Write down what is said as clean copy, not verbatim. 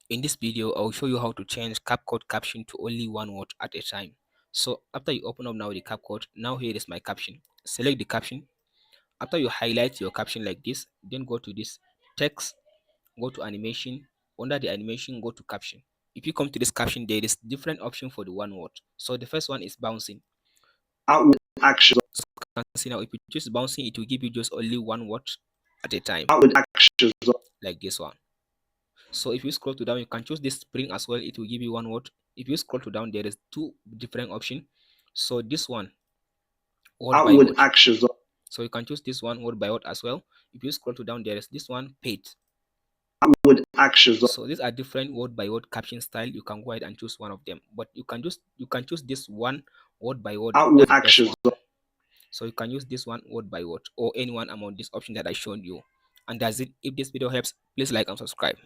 In this video, I'll show you how to change CapCut caption to only one word at a time. So after you open up now the CapCut, now here is my caption. Select the caption. After you highlight your caption like this, then go to this text, go to animation. Under the animation, go to caption. If you come to this caption, there is different option for the one word. So the first one is bouncing. Outward actions. So you can see now if you choose bouncing, it will give you just only one word at a time, Outward actions. like this one. So if you scroll to down, you can choose this spring as well. It will give you one word. If you scroll to down, there is two different options. So this one, word by Outward word. actions. So you can choose this one, word by word as well. If you scroll to down, there is this one, paid. Outward actions. So these are different word by word caption style. You can go ahead and choose one of them, but you can choose this one word by word. Outward That's the best actions. one. So you can use this one word by word or any one among this option that I showed you. And that's it. If this video helps, please like and subscribe.